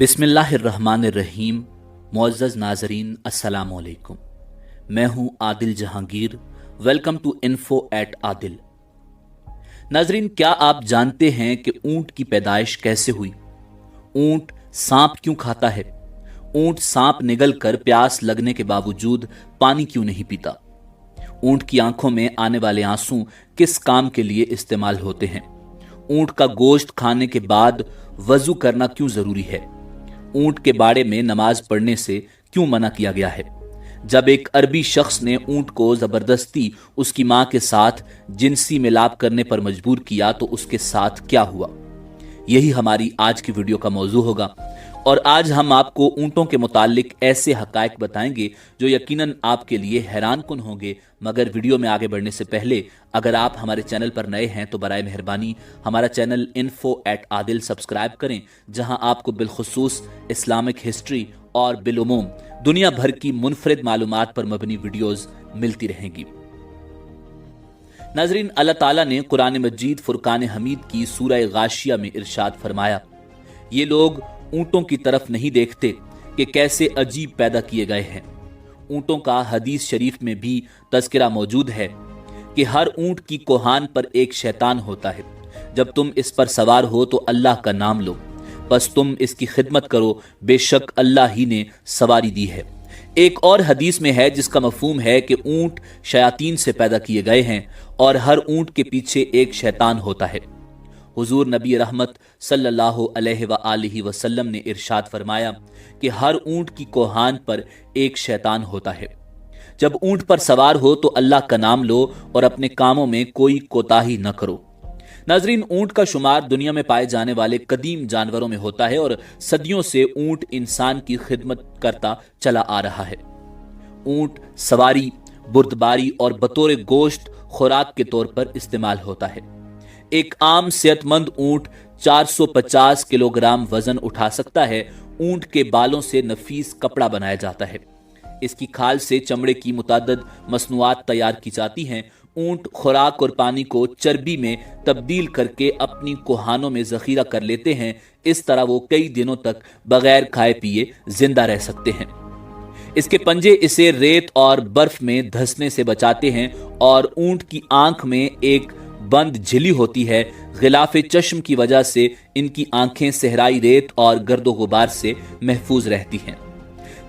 बिस्मिल्लाहिर्रहमानिर्रहीम। मुअज़्ज़ज़ नाज़रीन, अस्सलामु अलैकुम। मैं हूं Adil Jahangir. Welcome to info at Adil. नाज़रीन, क्या आप जानते हैं कि ऊंट की पैदाइश कैसे हुई? ऊंट सांप क्यों खाता है? ऊंट सांप निगल कर प्यास लगने के बावजूद पानी क्यों नहीं पीता? ऊंट की आंखों में आने वाले आंसू किस काम के लिए इस्तेमाल होते हैं? ऊंट का गोश्त खाने के बाद वजू करना क्यों जरूरी है? ऊंट के बाड़े में नमाज पढ़ने से क्यों मना किया गया है? जब एक अरबी शख्स ने ऊंट को जबरदस्ती उसकी मां के साथ जिनसी मिलाप करने पर मजबूर किया तो उसके साथ क्या हुआ? यही हमारी आज की वीडियो का मौजू होगा और आज हम आपको ऊंटों के मुतालिक ऐसे हकायक बताएंगे जो यकीनन आपके लिए हैरान कुन होंगे। मगर वीडियो में आगे बढ़ने से पहले अगर आप हमारे चैनल पर नए हैं तो बराए मेहरबानी हमारा channel info at Adil subscribe करें, जहां आपको बिलखुसूस इस्लामिक हिस्ट्री और बिलुमूम दुनिया भर की मुनफरिद मालूमात पर मबनी वीडियोस मिलती रहेंगी। नाज़रीन, अल्लाह ताला ने कुरान मजीद फुरकान हमीद की सूरह गाशिया में इरशाद फरमाया, ये लोग ऊंटों की तरफ नहीं देखते कि कैसे अजीब पैदा किए गए हैं। ऊंटों का हदीस शरीफ में भी तज़किरा मौजूद है कि हर ऊंट की कोहान पर एक शैतान होता है। जब तुम इस पर सवार हो तो अल्लाह का नाम लो, बस तुम इसकी खिदमत करो, बेशक अल्लाह ही ने सवारी दी है। एक और हदीस में है जिसका मफहूम है कि ऊंट शयातीन से पैदा किए गए हैं और हर ऊंट के पीछे एक शैतान होता है। हुजूर नबी रहमत सल्लल्लाहु अलैहि वसल्लम ने इरशाद फरमाया कि हर ऊंट की कोहान पर एक शैतान होता है। जब ऊंट पर सवार हो तो अल्लाह का नाम लो और अपने कामों में कोई कोताही न करो। नाजरीन, ऊंट का शुमार दुनिया में पाए जाने वाले कदीम जानवरों में होता है और सदियों से ऊंट इंसान की खिदमत करता चला आ रहा है। ऊंट सवारी, बुर्दबारी और बतौर गोश्त खुराक के तौर पर इस्तेमाल होता है। एक आम सेहतमंद ऊंट 450 किलोग्राम वजन उठा सकता है। ऊंट के बालों से नफीस कपड़ा बनाया जाता है। इसकी खाल से चमड़े की मुतादद मसनूआत तैयार की जाती हैं। ऊंट खुराक और पानी को चर्बी में तब्दील करके अपनी कोहानों में जखीरा कर लेते हैं। इस तरह वो कई दिनों तक बगैर खाए पिए जिंदा रह सकते हैं। इसके पंजे इसे रेत और बर्फ में धंसने से बचाते हैं और ऊंट की आंख में एक बंद झिली होती है। गिलाफे चश्म की वजह से इनकी आंखें सहराई रेत और गर्दो गुबार से महफूज रहती हैं।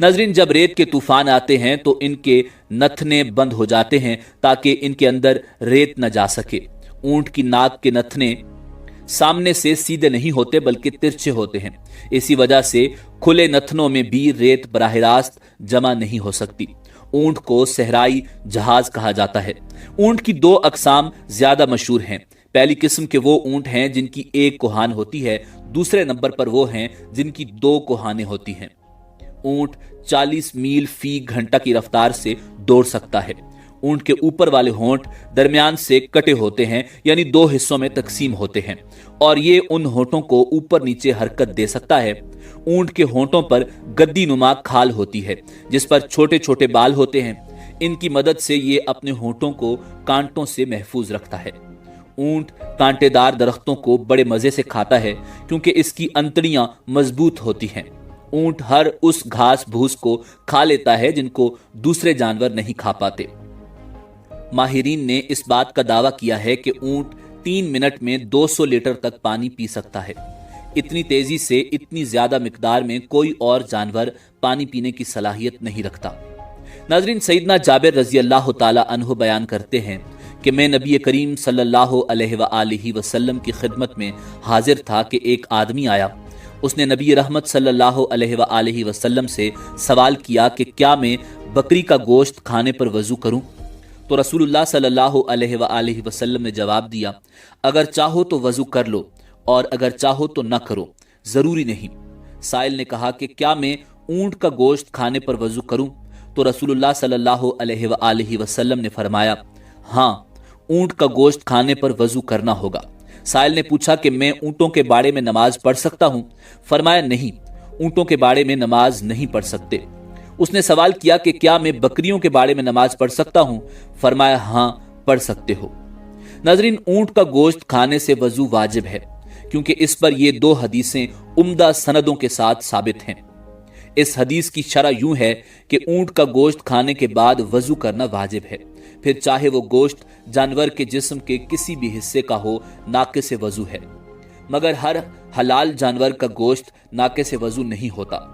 नाज़रीन, जब रेत के तूफान आते हैं तो इनके नथने बंद हो जाते हैं ताकि इनके अंदर रेत न जा सके। ऊंट की नाक के नथने सामने से सीधे नहीं होते बल्कि तिरछे होते हैं। इसी वजह से खुले नथनों में भी रेत बराह रास्त जमा नहीं हो सकती। ऊंट को सहराई जहाज कहा जाता है। ऊंट की दो अकसाम ज्यादा मशहूर हैं। पहली किस्म के वो ऊंट हैं जिनकी एक कोहान होती है। दूसरे नंबर पर वो हैं जिनकी दो कोहानें होती हैं। ऊंट 40 मील फी घंटा की रफ्तार से दौड़ सकता है। ऊंट के ऊपर वाले होंठ दरमियान से कटे होते हैं, यानी दो हिस्सों में तकसीम होते हैं और ये उन होंठों को ऊपर नीचे हरकत दे सकता है। ऊंट के होंठों पर गद्दी नुमा खाल होती है जिस पर छोटे छोटे बाल होते हैं। इनकी मदद से ये अपने होंठों को कांटों से महफूज रखता है। ऊंट कांटेदार दरख्तों को बड़े मजे से खाता है क्योंकि इसकी अंतड़ियां मजबूत होती हैं। ऊंट हर उस घास भूस को खा लेता है जिनको दूसरे जानवर नहीं खा पाते। माहिरीन ने इस बात का दावा किया है कि ऊंट 3 मिनट में 200 लीटर तक पानी पी सकता है। इतनी तेजी से इतनी ज्यादा मिकदार में कोई और जानवर पानी पीने की सलाहियत नहीं रखता। नाजरीन, सईदना जाबिर रजी अल्लाह ताला अन्हु बयान करते हैं कि मैं नबी करीम सल्लल्लाहु अलैहि वसल्लम की खिदमत में हाजिर था कि एक आदमी आया। उसने नबी रहमत सल्लल्लाहु अलैहि वसल्लम से सवाल किया कि क्या मैं बकरी का गोश्त खाने पर वजू करूं? तो रसूलुल्लाह सल्लल्लाहु अलैहि वसल्लम ने जवाब दिया, अगर चाहो तो वजू कर लो और अगर चाहो तो न करो, जरूरी नहीं। साइल ने कहा कि क्या मैं ऊंट का गोश्त खाने पर वजू करूं? तो रसूलुल्लाह सल्लल्लाहु अलैहि वसल्लम ने फरमाया, हाँ, ऊंट का गोश्त खाने पर वजू करना होगा। साइल ने पूछा कि मैं ऊंटों के बाड़े में नमाज पढ़ सकता हूं? फरमाया, नहीं, ऊंटों के बाड़े में नमाज नहीं पढ़ सकते। उसने सवाल किया कि क्या मैं बकरियों के बाड़े में नमाज पढ़ सकता हूं? फरमाया, हाँ, पढ़ सकते हो। नाजरीन, ऊंट का गोश्त खाने से वजू वाजिब है क्योंकि इस पर ये 2 हदीसें उम्दा सनदों के साथ साबित हैं। इस हदीस की शरह यूं है कि ऊंट का गोश्त खाने के बाद वजू करना वाजिब है, फिर चाहे वो गोश्त जानवर के जिस्म के किसी भी हिस्से का हो, नाक़िस वजू है। मगर हर हलाल जानवर का गोश्त नाक़िस वजू नहीं होता।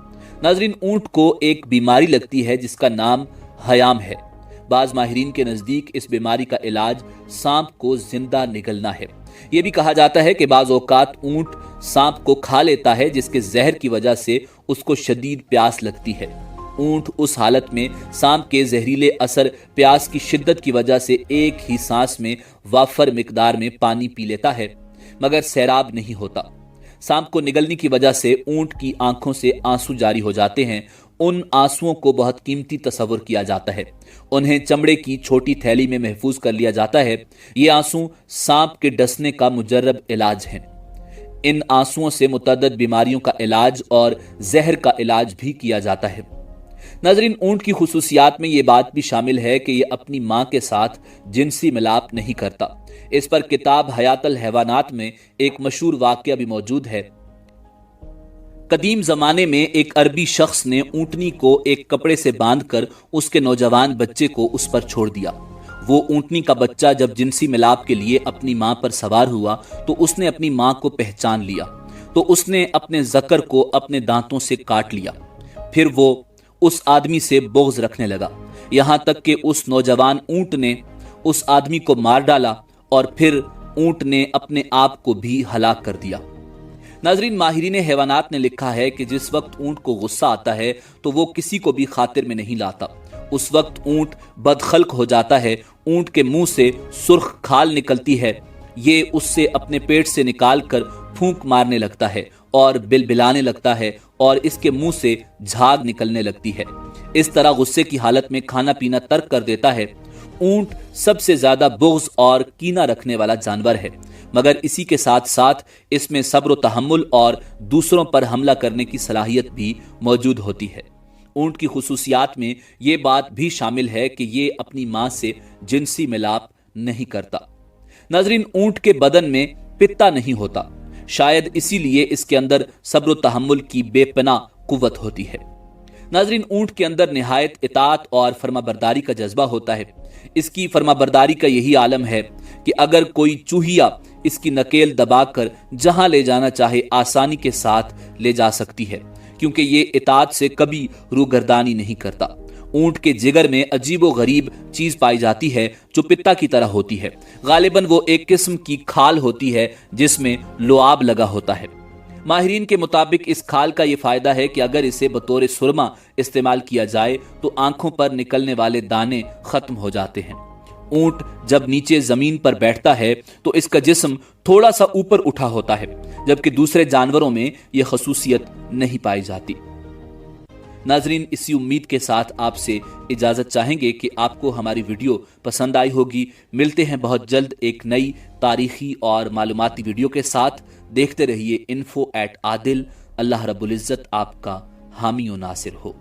नाज़रीन, ऊंट को एक बीमारी लगती है जिसका नाम हयाम है। बाज़ माहिरीन के नज़दीक इस बीमारी का इलाज सांप को जिंदा निगलना है। यह भी कहा जाता है कि बाज़ औक़ात ऊंट सांप को खा लेता है, जिसके जहर की वजह से उसको शदीद प्यास लगती है। ऊंट उस हालत में सांप के जहरीले असर, प्यास की शिद्दत की वजह से एक ही सांस में वाफर मिकदार में पानी पी लेता है, मगर सैराब नहीं होता। सांप को निगलने की वजह से ऊंट की आंखों से आंसू जारी हो जाते हैं। उन आंसुओं को बहुत कीमती तस्वुर किया जाता है। उन्हें चमड़े की छोटी थैली में महफूज कर लिया जाता है। ये आंसू सांप के डसने का मुजर्रब इलाज हैं। इन आंसुओं से मुतअद्दिद बीमारियों का इलाज और जहर का इलाज भी किया जाता है। नाज़रीन, ऊंट की खुसूसियात में ये बात भी शामिल है कि ये अपनी मां के साथ जिनसी मिलाप नहीं करता। इस पर किताब हयातुल हैवानात में एक मशहूर वाक़या भी मौजूद है। कदीम जमाने में एक अरबी शख्स ने ऊंटनी को एक कपड़े से बांधकर उसके नौजवान बच्चे को उस पर छोड़ दिया। वो ऊंटनी का बच्चा जब जिनसी मिलाप के लिए अपनी मां पर सवार हुआ तो उसने अपनी मां को पहचान लिया, तो उसने अपने ज़कर को अपने दांतों से काट लिया। फिर वो उस आदमी से बुग़्ज़ रखने लगा, यहाँ तक कि उस नौजवान ऊंट ने उस आदमी को मार डाला और फिर ऊंट ने अपने आप को भी हलाक कर दिया। नाज़रीन, माहिरीन हैवानात ने लिखा है कि जिस वक्त ऊंट को गुस्सा आता है तो वो किसी को भी खातिर में नहीं लाता। उस वक्त ऊंट बदखल्क हो जाता है। ऊंट के मुंह से सुर्ख खाल निकलती है। ये उससे अपने पेट से निकाल कर फूंक मारने लगता है और बिलबिलाने लगता है और इसके मुंह से झाग निकलने लगती है। इस तरह गुस्से की हालत में खाना पीना तर्क कर देता है। ऊंट सबसे ज्यादा बुग़्ज़ और कीना रखने वाला जानवर है, मगर इसी के साथ साथ इसमें सब्र व तहम्मुल और दूसरों पर हमला करने की सलाहियत भी मौजूद होती है। ऊंट की खुसूसियात में ये बात भी शामिल है कि ये अपनी मां से जिनसी मिलाप नहीं करता। नाज़रीन, ऊंट के बदन में पित्ता नहीं होता, शायद इसीलिए इसके अंदर सब्र व तहम्मुल की बेपनाह कुव्वत होती है। नाज़रीन, ऊंट के अंदर निहायत इताअत और फर्माबरदारी का जज्बा होता है। इसकी फर्माबरदारी का यही आलम है कि अगर कोई चूहिया इसकी नकेल दबाकर जहां ले जाना चाहे आसानी के साथ ले जा सकती है, क्योंकि ये इताअत से कभी रूगर्दानी नहीं करता। ऊंट के जिगर में अजीबो गरीब चीज पाई जाती है जो पित्ता की तरह होती है। गालिबन वो एक किस्म की खाल होती है जिसमें लुआब लगा होता है। माहिरीन के मुताबिक इस खाल का ये फायदा है कि अगर इसे बतौर सुरमा इस्तेमाल किया जाए तो आंखों पर निकलने वाले दाने खत्म हो जाते हैं। ऊंट जब नीचे जमीन पर बैठता है तो इसका जिस्म थोड़ा सा ऊपर उठा होता है, जबकि दूसरे जानवरों में यह खसूसियत नहीं पाई जाती। नाजरीन, इसी उम्मीद के साथ आपसे इजाजत चाहेंगे कि आपको हमारी वीडियो पसंद आई होगी। मिलते हैं बहुत जल्द एक नई तारीखी और मालूमाती वीडियो के साथ। देखते रहिए info@adil। अल्लाह रब्बुल इज्जत आपका हामी व नासिर हो।